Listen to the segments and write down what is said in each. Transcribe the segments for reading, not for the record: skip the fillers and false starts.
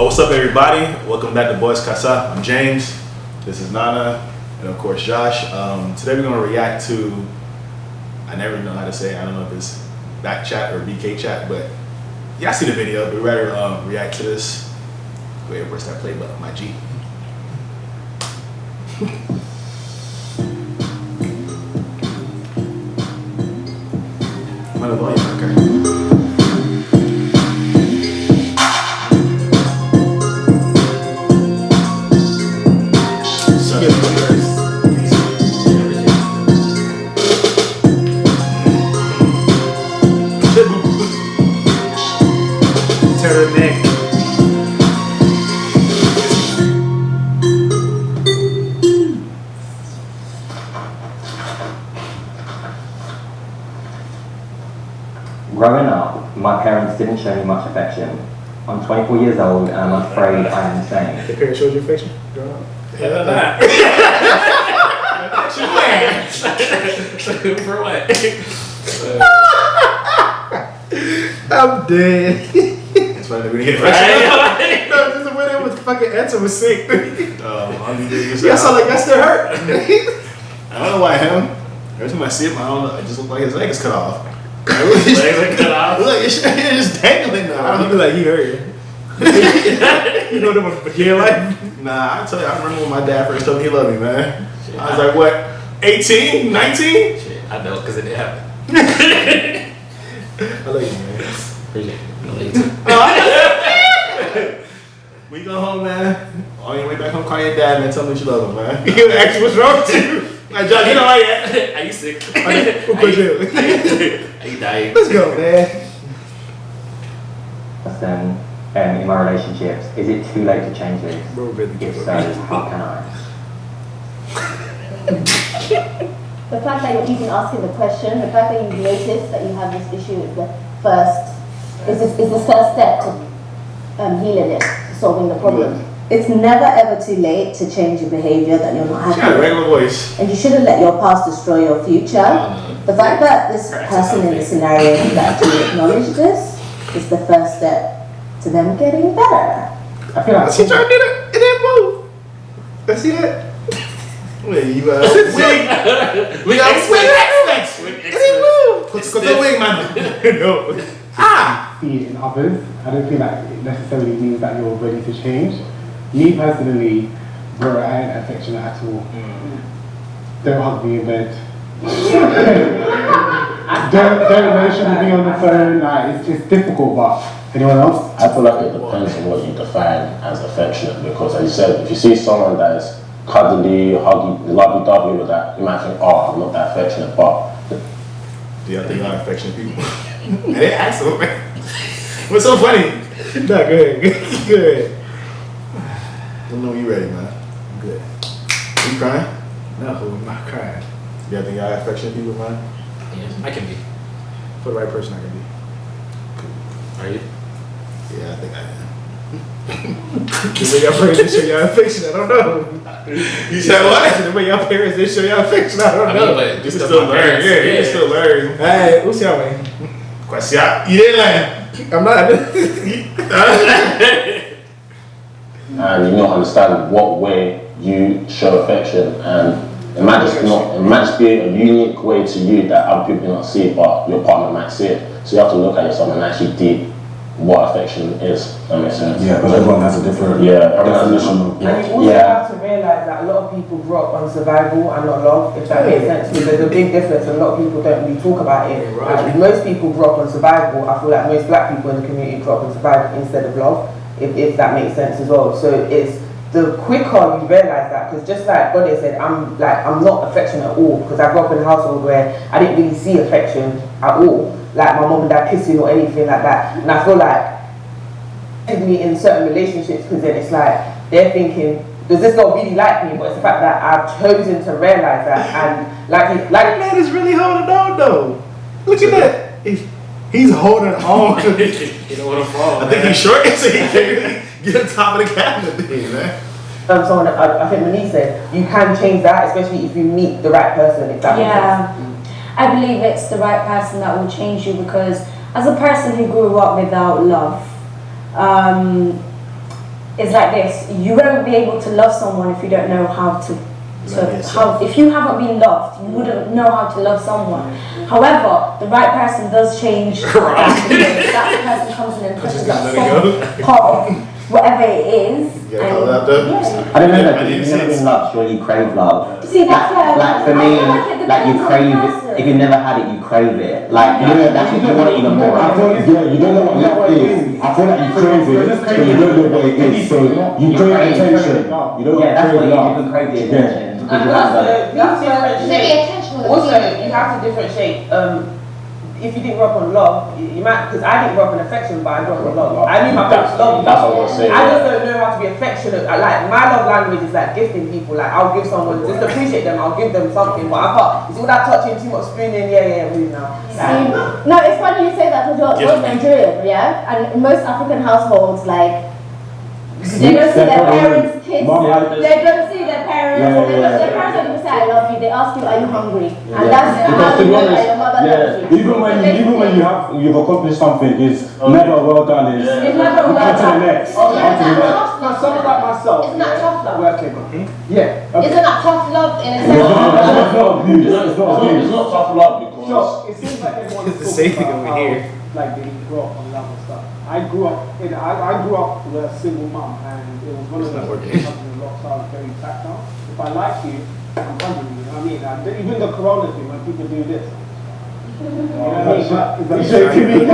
What's up, everybody? Welcome back to BKCHAT. I'm James. This is Nana, and of course Josh. Today we're gonna react to. I never know how to say it. I don't know if it's BKCHAT or BKCHAT, but yeah, I see the video. But we'd rather react to this. Go ahead, press that play button, my G. I'm on the volume, okay. Growing up, my parents didn't show me much affection. I'm 24 years old and I'm afraid I am insane. Your parents showed you affection growing up? Hell not. For what? I'm dead. It's funny that we didn't get No, just the way that was fucking answer was sick. Yeah, sound like that still hurt. I don't know why him. Every time I see him, I don't know. I just look like his leg is cut off. Legs are cut off. Look, it's just dangling now. I feel like he hurt you. You know them with your life? Nah, I tell you, I remember when my dad first told me he loved me, man. Shit, I was like, what, 18, 19? Shit, I know, because it didn't happen. I love you, man. Appreciate it. I love you too. When you go home, man, on your way back home, call your dad, man, tell me that you love him, man. You ask you what's wrong with you. Like, John, you know how you Are you sick? Who put you? Are you dying? Let's go, man. In my relationships, is it too late to change this? Bro, really If good. so, how can I? The fact that you're even asking the question, the fact that you've noticed that you have this issue is the first, is the first step to healing it, to solving the problem. It's never ever too late to change your behavior that you're not She got a happy regular with. voice. And you shouldn't let your past destroy your future. The fact that this person in the scenario has actually acknowledged this is the first step to them getting better. I feel like She tried to do it. It didn't move. Let's see that. Wait, you We got swing aspects. It didn't move. What's the wing, man? No. See it in others. I don't feel like it necessarily means that you're ready to change. Me personally, bro, I ain't affectionate at all. Don't hug me in bed. don't mention me on the phone. Like, it's difficult, but anyone else? I feel like it depends on what you define as affectionate, because as you said, if you see someone that is cuddly, huggy, lovey-dovey with that, you might think, oh, I'm not that affectionate, but... Do y'all think y'all affectionate people? I didn't ask them, man. What's so funny? No, good. Good. Let me know when you ready, man. I'm good. Are you crying? No, I'm not crying. Do y'all think y'all affectionate people, man? Yeah, I can be. For the right person, I can be. Are you? Yeah, I think I am. The way y'all parents didn't show y'all affection, I don't know. You said what? The way y'all parents didn't show y'all affection, I don't know. but You just can still learn. Yeah, you can still learn. Hey, who's y'all way? Question. You didn't learn. I'm not. And you not understand what way you show affection, and it might just be a unique way to you that other people not see, but your partner might see it. So you have to look at yourself and actually deep what affection is. That makes sense. Yeah, but everyone has a different definition of And you also have to realise that a lot of people grow up on survival and not love, if that makes sense. Because there's a big difference and a lot of people don't really talk about it. Like, most people grow up on survival. I feel like most black people in the community grow up on survival instead of love, if that makes sense as well. So it's the quicker you realise that, because just like Bonnie said, I'm not affectionate at all, because I grew up in a household where I didn't really see affection at all. Like my mom and dad kissing or anything like that. And I feel like in certain relationships, because then it's like they're thinking, does this girl really like me? But it's the fact that I've chosen to realise that, and like Man is really holding on though. Look at that. He's holding on. You don't want to fall. I think he's short, so he can't really get on top of the cabinet thing, man. someone I think Monique said, you can change that, especially if you meet the right person, if that makes sense. I believe it's the right person that will change you, because as a person who grew up without love, is like this: you won't be able to love someone if you don't know how to. If you haven't been loved, you wouldn't know how to love someone. However, the right person does change. That person comes in and touches that soft part of whatever it is. Yeah, call that though. I don't know, because if you've never been loved, sure you crave love. See, that's like for me, like you crave it. If you've never had it, you crave it. Like that's what you want even more. I feel, you don't know what love is. I feel like you crave it, but you don't know what it is. So you crave attention. You don't that's what crave love. you can crave the attention. And also, you have to differentiate. If you didn't grow up on love, you might, because I didn't grow up in affection, but I grew up on love. I knew my parents loved me. That's what I was saying. I just don't know how to be affectionate. Like, my love language is like gifting people. Like, I'll give someone, just appreciate them, I'll give them something, but I can't. It's all that touching, too much spooning, really now. No, it's funny you say that because you're Nigerian, yeah? And in most African households, like, they don't see their parents' kids. They don't see their parents. Their parents don't even say I love you. They ask you, are you hungry? And that's how you know that your mother loves you. Even when you've accomplished something, it's never well done. It's never well on to the done. next. Now, someone like myself. Isn't that tough love? Working. Yeah. Okay. Isn't that tough love in a It's sense? not abuse. It's not abuse. It's not tough love because So it seems like everyone is It's the same talking thing about over here. how, like they grew up on love and stuff. I grew up with a single mum, and it was one of those things happening a lot, so I was very tactile. If I like you, I'm hugging you. You know what I mean? And even the corona thing, when people do this. You know what I mean? But is that shaking me?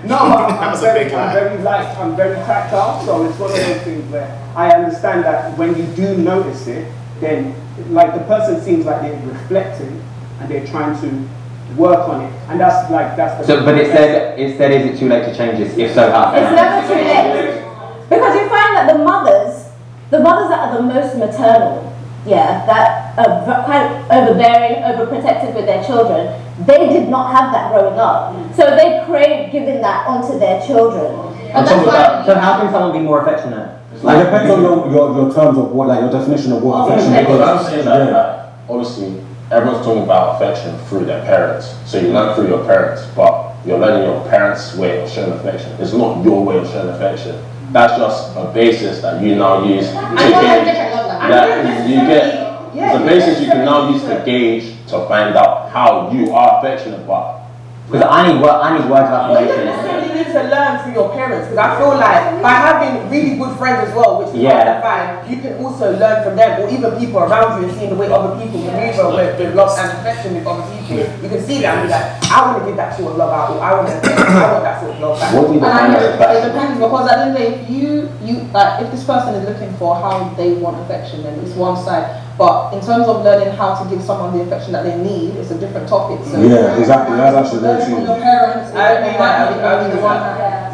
No, I'm very tactile, so it's one of those things where I understand that when you do notice it, then like the person seems like they're reflecting and they're trying to work on it, and that's the. So, but it said, is it too late to change this? If so, how? It's never too late. Because you find that the mothers that are the most maternal, that are quite overbearing, overprotective with their children, they did not have that growing up. So they crave giving that onto their children. And that's why. So how can someone be more affectionate? It depends on your terms of what, like your definition of what affection is. because I'm saying that obviously everyone's talking about affection through their parents. So you learn through your parents, but you're learning your parents' way of showing affection. It's not your way of showing affection. That's just a basis that you now use to gauge. That you get. It's a basis you can now use to gauge to find out how you are affectionate. But because I need words of You don't affirmation. necessarily need to learn through your parents, because I feel like by having really good friends as well, which is fine, you can also learn from them, or even people around you, and seeing the way other people maneuver with love and affection with other people. You can see that and be like, I want to give that sort of love out, or I want that sort of love back. what we define as It affection? depends, because at the end of the day, if this person is looking for how they want affection, then it's one side. But in terms of learning how to give someone the affection that they need, it's a different topic. So Yeah, exactly. That's actually very learning from true. your parents.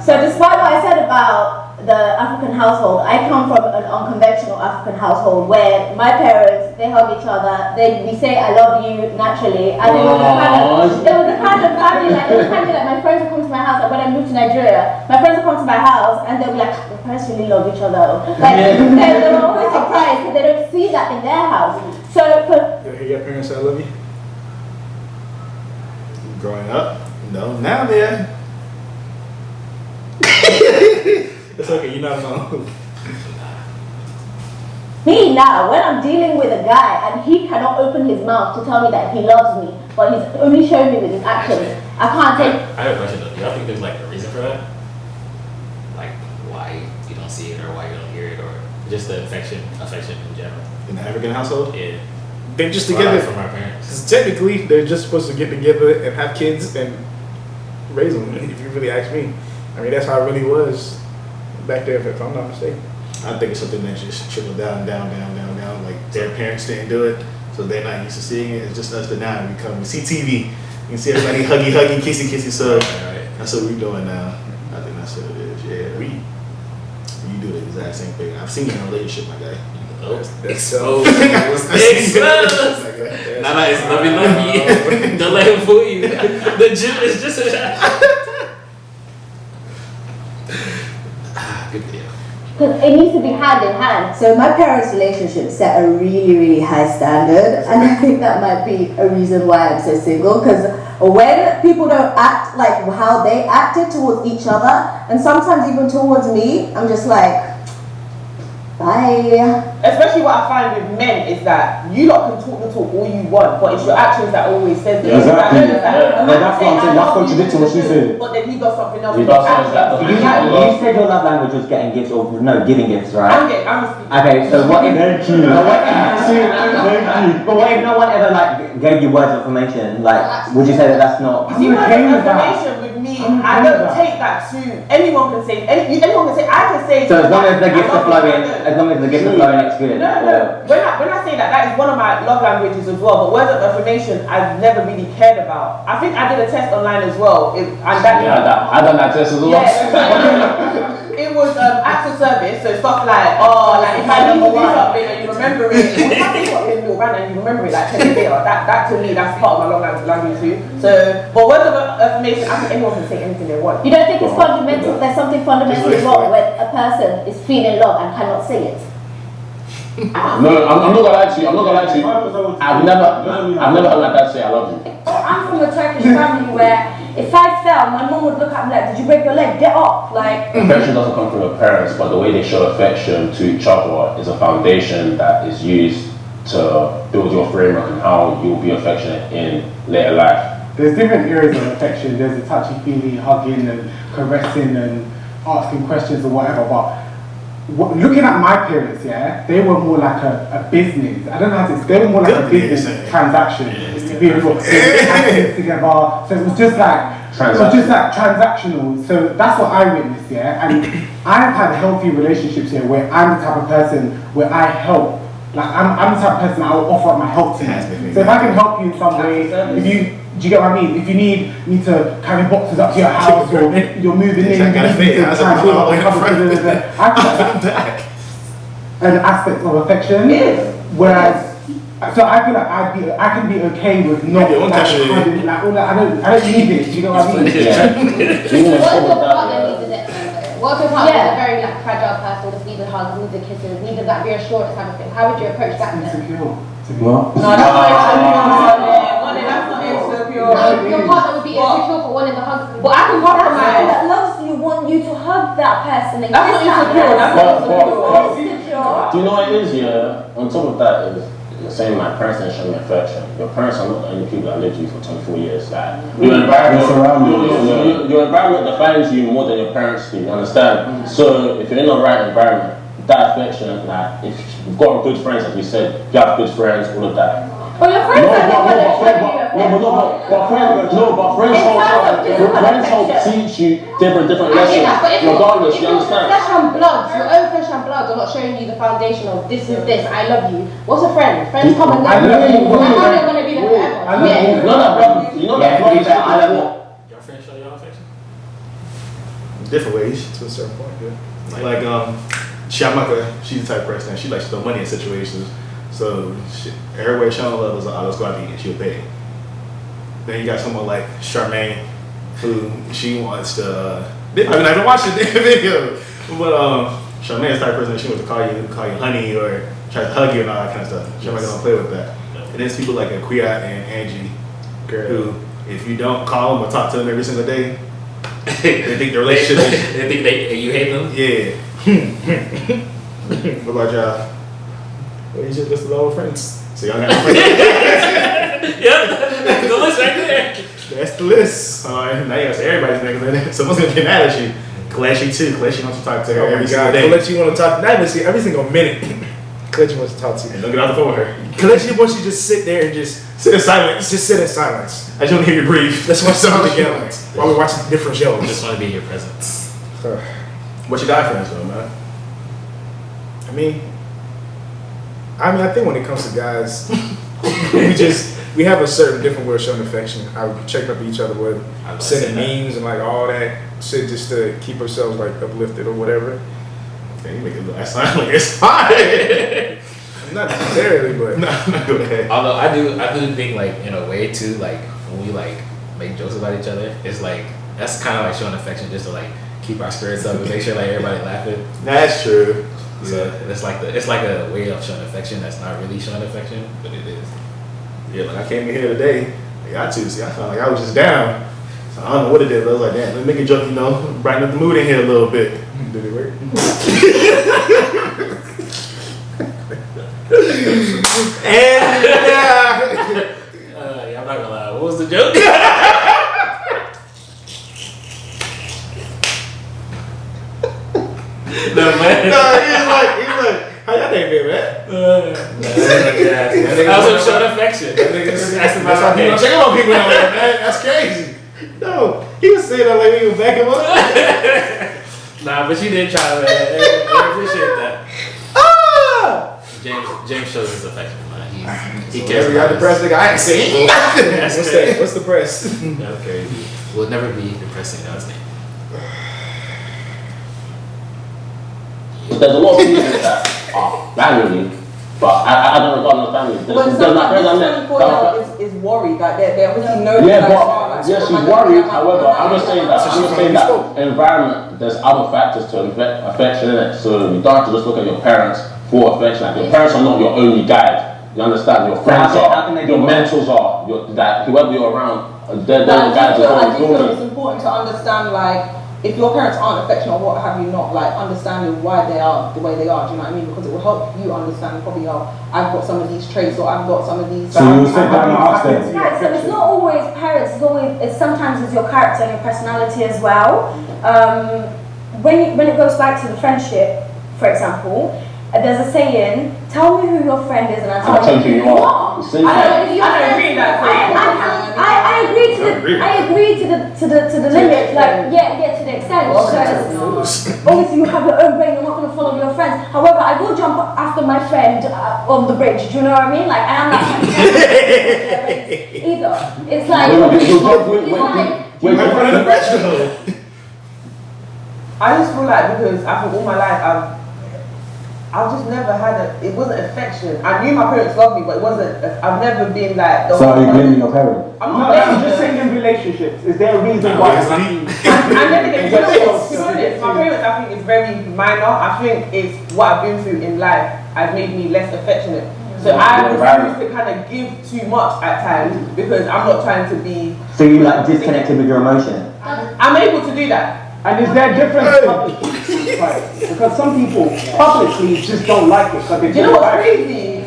So despite what I said about the African household, I come from an unconventional African household where my parents, they hug each other, we say I love you naturally, and it was the kind of family like my friends would come to my house. Like when I moved to Nigeria, my friends would come to my house and they'll be like, my parents really love each other. Like they're always surprised because they don't see that in their house. So You hear your parents say I love you? Growing up, no, now they're. It's okay, you're not alone. me now, when I'm dealing with a guy and he cannot open his mouth to tell me that he loves me, but he's only showing me with his actions, I can't take. I have a question though. Do y'all think there's like a reason for that? Like why you don't see it or why you don't hear it or just the affection in general? In the African household? Yeah. They're just Well, together. from our parents. 'Cause technically, they're just supposed to get together and have kids and raise them. If you really ask me, I mean that's how it really was back there. If I'm not mistaken. I think it's something that just trickled down. Like their parents didn't do it, so they're not used to seeing it. It's just us that now we see TV. You can see everybody huggy, kissy. So Right. that's what we're doing now. I think that's what it is. Yeah, we do the exact same thing. I've seen it in a relationship, my guy. Oh, That's so. exposed. Nana is lovey. Don't let him fool you. The gym is just good video. Because it needs to be hand in hand. So my parents' relationship set a really, really high standard, and I think that might be a reason why I'm so single. Because when people don't act like how they acted towards each other, and sometimes even towards me, I'm just like, bye. Especially what I find with men is that you lot can talk the talk all you want, but it's your actions that always says it. Exactly. That's what I'm saying. That's contradicting what she's saying. But then he does something else. He does something that You said your love language was getting gifts or no, giving gifts, right? I'm a speaker. Okay, so what if Thank you. but what if, Thank you. but what if no one ever like gave you words of affirmation? Like, would you say that that's not? See, words of affirmation with me, I don't take that to anyone can say. Anyone can say. I can say. So as long as the gifts are flowing, it's good. No. When I say that, that is one of my love languages as well. But words of affirmation, I've never really cared about. I think I did a test online as well, and that. Yeah, I done that test as well. Yeah. It was acts of service, so stuff like, like if I need to do something and you remember it, and you remember it like 10 years later, that to me, that's part of my love language too. So, but words of affirmation, I think anyone can say anything they want. You don't think it's fundamental? There's something fundamentally wrong when a person is feeling love and cannot say it. No, I'm not gonna lie to you. I've never heard my dad say I love you. I'm from a Turkish family where if I fell, my mom would look at me like, did you break your leg? Get up. Like, Affection doesn't come from your parents, but the way they show affection to each other is a foundation that is used to build your framework and how you'll be affectionate in later life. There's different areas of affection. There's a touchy-feely, hugging and caressing and asking questions or whatever. But looking at my parents, yeah, they were more like a business. I don't know how to. They were more like a business transaction. It's beautiful. Together. So it was just like transactional. So that's what I witnessed, yeah. And I've had healthy relationships here where I'm the type of person where I help. Like I'm the type of person I will offer up my help to you. So if I can help you in some way, do you get what I mean? If you need me to carry boxes up to your house or you're moving in, I can an aspect of affection. Whereas, so I feel like I can be okay with not I don't need it. Do you know what I mean? What if your partner needs a next time? What if your partner is a very like fragile person, just needs a hug, needs a kisses, needs that reassurance type of thing? How would you approach that then? What? No, that's not insecure. Your partner would be insecure for wanting the hug. But I can compromise. that loves you want you to hug that person and That's not kiss that insecure. That's person. not insecure. Do you know what it is, yeah? On top of that is, you're saying my parents didn't show me affection. Your parents are not the only people that lived with you for 24 years. Like, your environment defines you more than your parents do, you understand? So if you're in the right environment, that affection, like, if you've got good friends, as we said, you have good friends, all of that. Well, your friends friends help teach you different lessons, regardless, you understand? Flesh and blood, your own flesh and blood are not showing you the foundation of this is this, I love you. What's a friend? Friends come and go. I know they're going to be there forever. You know that Your friends show y'all affection? Different ways to a certain point, yeah. Like she's the type of person that she likes to throw money in situations. So her way of showing love is like, let's go out to eat and she'll pay. Then you got someone like Charmaine, who she wants to. I haven't watched the video, but Charmaine's the type of person that she wants to call you honey or try to hug you and all that kind of stuff. She's not gonna play with that. And there's people like Aquia and Angie, who if you don't call them or talk to them every single day, they think the relationship is. They think you hate them? Yeah. What about y'all? Well, you just listed all friends. So y'all got friends. Yep, that's the list right there. That's the list. Now you gotta say everybody's name. Someone's gonna get mad at you. Kaleshi too. Kaleshi wants to talk to her every single day. Kaleshi want to talk. Not even see every single minute. Kaleshi wants to talk to you. And don't get off the phone with her. Kaleshi wants you to just sit there and just sit in silence. Just sit in silence. I just want to hear you breathe. That's why we're together while we're watching different shows. I just want to be in your presence. What's your guy friends though, man? I think when it comes to guys, we have a certain different way of showing affection. I check up each other with sending memes and like all that shit just to keep ourselves like uplifted or whatever. Okay, you make it look sound like it's hot. Not necessarily, but no, go ahead. Although I do think like in a way too, like when we like make jokes about each other, it's like that's kind of like showing affection just to like keep our spirits up and make sure like everybody laughing. That's true. So it's like a way of showing affection that's not really showing affection, but it is. Yeah, like I came in here today I got to. See, I felt like I was just down. So I don't know what it did, but I was like, damn, let me make a joke, you know, brighten up the mood in here a little bit. Did it work? And Yeah, I'm not gonna lie. What was the joke? No man. no, he's like, how y'all name been, man? I was showing affection. That nigga just asking That's about why people check on people out there, man. That's crazy. No, he was saying that like we would back him up. Nah, but you did try, man. I appreciate that. Ah! James shows his affection, man. He cares Every other about press nigga, I ain't saying nothing. That's What's crazy. that? What's the press? That's crazy. We'll never be depressing God's name. There's a lot of people that are family, but I don't regard them as family. But There's my friends I met. 24-year-old is worried, like they obviously know. Yeah, like, but like, yeah, she's like, worried. like, However, I'm just saying that environment. There's other factors to affection in it. So you don't have to just look at your parents for affection. Like your parents are not your only guide. You understand? Your friends are, your mentors are, that whoever you're around, they're the guides. I do feel it's important to understand, like, if your parents aren't affectionate or what have you not, like understanding why they are the way they are, do you know what I mean? Because it will help you understand probably how I've got some of these traits or I've got some of these. So you sit down and ask them. Right, so it's not always parents, sometimes it's your character and your personality as well. When it goes back to the friendship, for example, there's a saying, tell me who your friend is and I'll tell you who you are. I agree to the limit, like to the extent, because obviously you have your own brain, you're not going to follow your friends. However, I will jump after my friend on the bridge, do you know what I mean? Like, I am not either. It's like, I just feel like because I think all my life I've just never had it wasn't affection. I knew my parents loved me, but it wasn't. I've never been like. So are you blaming your parents? I'm No, not I'm blaming just them. saying in relationships. Is there a reason why? And then again, to be honest, my parents I think is very minor. I think it's what I've been through in life has made me less affectionate. So I refuse to kind of give too much at times because I'm not trying to be. So you like disconnected with your emotion? I'm able to do that. And is there a difference? Right. Because some people publicly just don't like it. Do you know what's crazy?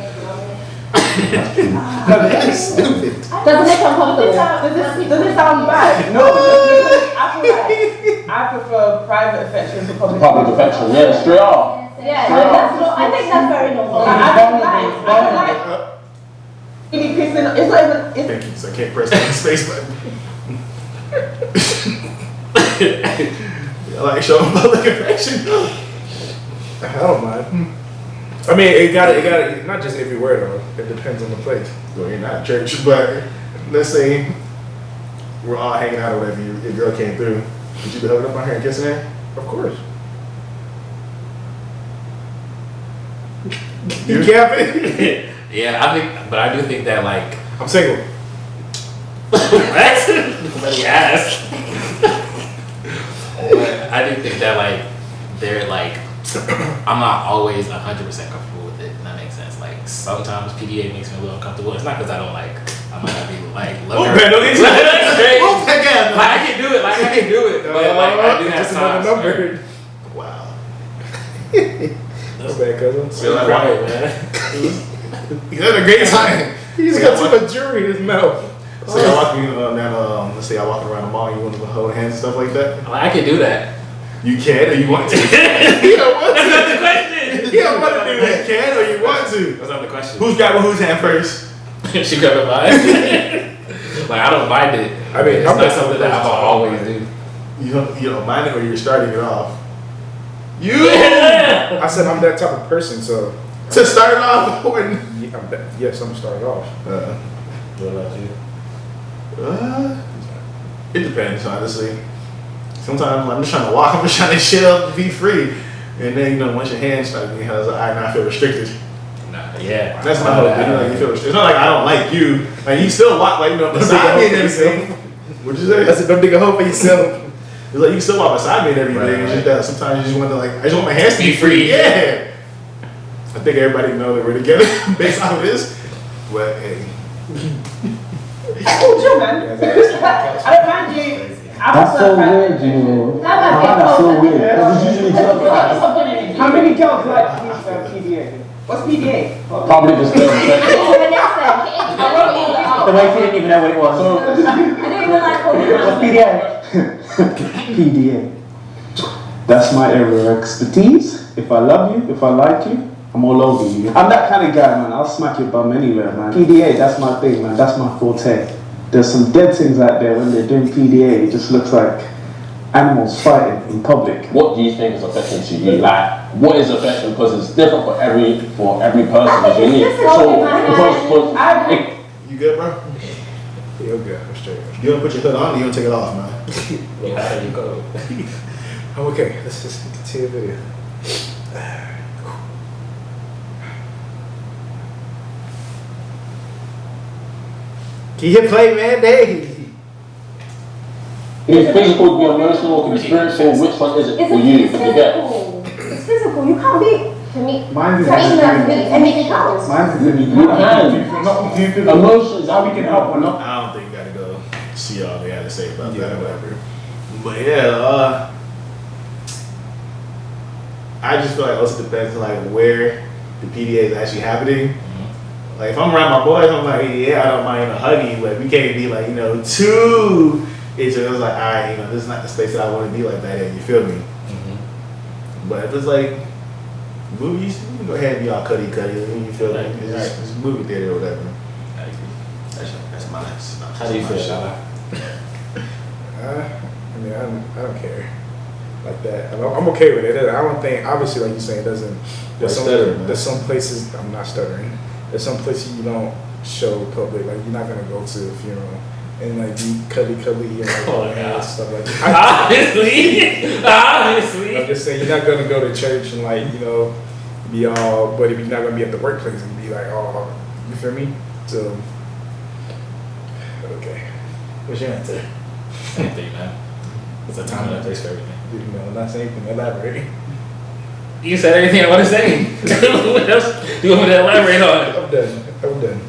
doesn't make uncomfortable. Does it sound bad? No, because I feel like I prefer private affection to public affection. Yeah, straight up. Yeah, I think that's very normal. I don't like really pissing. It's not even. Thank you, so I can't press the space button. I like showing public affection. I don't mind. I mean, it got not just everywhere though. It depends on the place. Well, you're not at church, but let's say we're all hanging out or whatever. Your girl came through. Would you be hugging up on her and kissing her? Of course. You capping? Yeah, I do think that like I'm single. what? Nobody asked. But I do think that like they're like I'm not always 100% comfortable with it. And that makes sense. Like sometimes PDA makes me a little uncomfortable. It's not because I don't like. I might not be like love her. Like, I can do it. Like I can do it. But like I do have just another times. number. Wow. That's bad, cousin. So quiet, man. You had a great time. He just got too much jewelry in his mouth. So y'all walking down, let's say y'all walking around the mall, you want to hold hands and stuff like that? Like, I can do that. You can or you want to? You don't want to. That's not the question. You don't want to do that. You can or you want to? That's not the question. Who's got whose hand first? She grabbing mine. Like I don't mind it. I mean, it's I'm not not something that I will always do. You don't mind it or you're starting it off? You! I said I'm that type of person, so. To start it off? Yes, I'm starting off. What about you? It depends, honestly. Sometimes I'm just trying to walk, I'm just trying to chill, be free. And then, once your hands start getting held, I feel restricted. Nah, yeah. That's my whole thing. You feel restricted. It's not like I don't like you. Like, you still walk, beside me and everything. What'd you say? I said, don't dig a hole for yourself. It's like, you can still walk beside me and everything. Right. It's just that sometimes you just want to, I just want my hands to be free. Yeah. I think everybody knows that we're together based off of this. But, hey. Oh, chill, man. I don't mind you. That's so weird, you know. That's so weird. Because it's usually girls. How many girls like PDA? What's PDA? Public disclosure. The way she didn't even know what it was. I don't even like What's PDA? PDA. That's my area of expertise. If I love you, if I like you, I'm all over you. I'm that kind of guy, man. I'll smack your bum anywhere, man. PDA, that's my thing, man. That's my forte. There's some dead things out there when they're doing PDA. It just looks like animals fighting in public. What do you think is affection to you? Like, what is affection? Because it's different for every person. It's unique. You good, bro? You're good. I'm straight. You don't put your hood on, you don't take it off, man. Yeah, how you go? I'm okay. Let's just continue the video. Can you hit play, man? Hey. It is physical, be emotional, can be spiritual. Which one is it for you? It's Can you get? physical. It's physical. You can't be. To me, Mine is anything else. You can. Emotions, how we can help or not. I don't think you gotta go see all they had to say about that or whatever. But yeah, I just feel like it also depends on like where the PDA is actually happening. Like if I'm around my boys, I'm like, yeah, I don't mind a huggy, but we can't be like, too. It's just like, all right, this is not the space that I want to be like that in. You feel me? Mm-hmm. But if it's like movies, you can go ahead and be all cutty. You feel like it's movie theater or whatever. I agree. That's my last. How do you feel, Shala? I mean, I don't care like that. I'm okay with it. I don't think, obviously, like you saying, it doesn't. There's some places I'm not stuttering. There's some places you don't show public. Like you're not gonna go to a funeral and like be cuddly and like and stuff like that. Obviously. I'm just saying you're not gonna go to church and like be all. But if you're not gonna be at the workplace and be like, oh, you feel me? So okay. What's your answer? Same thing, man. It's a time and a place for everything. Not saying anything. Elaborate. You said everything I want to say. What else do you want me to elaborate on? I'm done.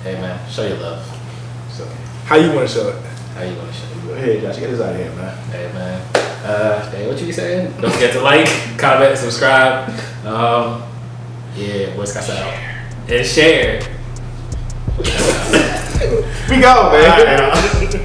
Hey man, show your love. So, how you want to show it? How you want to show it? Go ahead, Josh. Get this out of here, man. Hey man. Hey, what you saying? Don't forget to like, comment, subscribe. Yeah, boys got out. And share. We go, man.